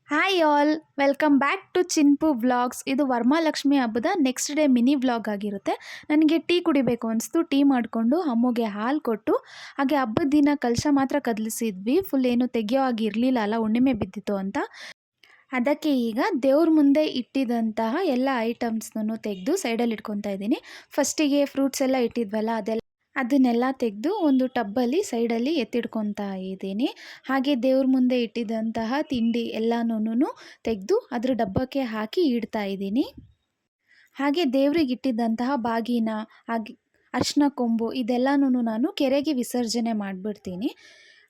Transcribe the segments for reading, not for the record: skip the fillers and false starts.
Hi all, welcome back to Chinpu vlogs. ಇದು ವರಮಹಾಲಕ್ಷ್ಮಿ ಹಬ್ಬದ ನೆಕ್ಸ್ಟ್ ಡೇ ಮಿನಿ ವ್ಲಾಗ್ ಆಗಿರುತ್ತೆ. ನನಗೆ ಟೀ ಕುಡಿಬೇಕು ಅನಿಸ್ತು. ಟೀ ಮಾಡಿಕೊಂಡು ಅಮ್ಮಗೆ ಹಾಲು ಕೊಟ್ಟು, ಹಾಗೆ ಹಬ್ಬದ ದಿನ ಕಲಶ ಮಾತ್ರ ಕದಲಿಸಿದ್ವಿ. ಫುಲ್ ಏನು ತೆಗಿಯೋ ಆಗಿರಲಿಲ್ಲ ಅಲ್ಲ, ಹುಣ್ಣಿಮೆ ಬಿದ್ದಿತ್ತು ಅಂತ. ಅದಕ್ಕೆ ಈಗ ದೇವ್ರ ಮುಂದೆ ಇಟ್ಟಿದ್ದಂತಹ ಎಲ್ಲ ಐಟಮ್ಸ್ನೂ ತೆಗೆದು ಸೈಡಲ್ಲಿ ಇಟ್ಕೊತಾ ಇದ್ದೀನಿ. ಫಸ್ಟಿಗೆ ಫ್ರೂಟ್ಸ್ ಎಲ್ಲ ಇಟ್ಟಿದ್ವಲ್ಲ, ಅದನ್ನೆಲ್ಲ ತೆಗೆದು ಒಂದು ಟಬ್ಬಲ್ಲಿ ಸೈಡಲ್ಲಿ ಎತ್ತಿಡ್ಕೊತಾ ಇದ್ದೀನಿ. ಹಾಗೆ ದೇವ್ರ ಮುಂದೆ ಇಟ್ಟಿದ್ದಂತಹ ತಿಂಡಿ ಎಲ್ಲನೂ ತೆಗೆದು ಅದ್ರ ಡಬ್ಬಕ್ಕೆ ಹಾಕಿ ಇಡ್ತಾ ಇದ್ದೀನಿ. ಹಾಗೆ ದೇವ್ರಿಗೆ ಇಟ್ಟಿದ್ದಂತಹ ಬಾಗಿನ, ಹಾಗೆ ಅರ್ಶಿನ ಕೊಂಬು ಇದೆಲ್ಲನೂ ನಾನು ಕೆರೆಗೆ ವಿಸರ್ಜನೆ ಮಾಡಿಬಿಡ್ತೀನಿ.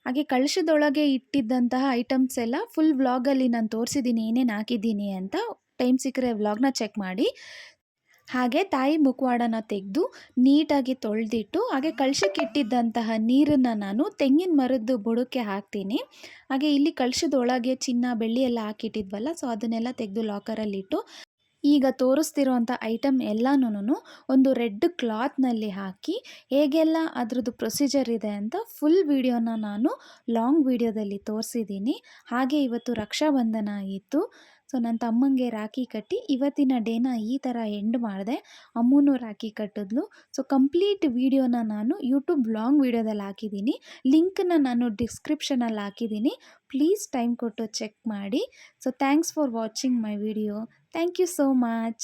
ಹಾಗೆ ಕಳಶದೊಳಗೆ ಇಟ್ಟಿದ್ದಂತಹ ಐಟಮ್ಸ್ ಎಲ್ಲ ಫುಲ್ ವ್ಲಾಗಲ್ಲಿ ನಾನು ತೋರಿಸಿದ್ದೀನಿ ಏನೇನು ಹಾಕಿದ್ದೀನಿ ಅಂತ. ಟೈಮ್ ಸಿಕ್ಕರೆ ವ್ಲಾಗ್ನ ಚೆಕ್ ಮಾಡಿ. ಹಾಗೆ ತಾಯಿ ಮುಖವಾಡನ ತೆಗೆದು ನೀಟಾಗಿ ತೊಳೆದಿಟ್ಟು, ಹಾಗೆ ಕಳಶಕ್ಕೆ ಇಟ್ಟಿದ್ದಂತಹ ನೀರನ್ನು ನಾನು ತೆಂಗಿನ ಮರದ ಬುಡಕ್ಕೆ ಹಾಕ್ತೀನಿ. ಹಾಗೆ ಇಲ್ಲಿ ಕಳಶದೊಳಗೆ ಚಿನ್ನ ಬೆಳ್ಳಿ ಎಲ್ಲ ಹಾಕಿಟ್ಟಿದ್ವಲ್ಲ, ಸೊ ಅದನ್ನೆಲ್ಲ ತೆಗೆದು ಲಾಕರಲ್ಲಿಟ್ಟು, ಈಗ ತೋರಿಸ್ತಿರೋಂಥ ಐಟಮ್ ಎಲ್ಲನೂ ಒಂದು ರೆಡ್ ಕ್ಲಾತ್ನಲ್ಲಿ ಹಾಕಿ ಹೇಗೆಲ್ಲ ಅದರದ್ದು ಪ್ರೊಸೀಜರ್ ಇದೆ ಅಂತ ಫುಲ್ ವಿಡಿಯೋನ ನಾನು ಲಾಂಗ್ ವಿಡಿಯೋದಲ್ಲಿ ತೋರಿಸಿದ್ದೀನಿ. ಹಾಗೆ ಇವತ್ತು ರಕ್ಷಾಬಂಧನ ಇತ್ತು. ಸೊ ನನ್ನ ತಮ್ಮಂಗೆ ರಾಖಿ ಕಟ್ಟಿ ಇವತ್ತಿನ ಡೇನ ಈ ಥರ ಎಂಡ್ ಮಾಡಿದೆ. ಅಮ್ಮನೂ ರಾಖಿ ಕಟ್ಟಿದ್ಲು. ಸೊ ಕಂಪ್ಲೀಟ್ ವಿಡಿಯೋನ ನಾನು ಯೂಟ್ಯೂಬ್ ಲಾಂಗ್ ವಿಡಿಯೋದಲ್ಲಿ ಹಾಕಿದ್ದೀನಿ. ಲಿಂಕನ್ನ ನಾನು ಡಿಸ್ಕ್ರಿಪ್ಷನಲ್ಲಿ ಹಾಕಿದ್ದೀನಿ. ಪ್ಲೀಸ್ ಟೈಮ್ ಕೊಟ್ಟು ಚೆಕ್ ಮಾಡಿ. So thanks for watching my video. Thank you so much.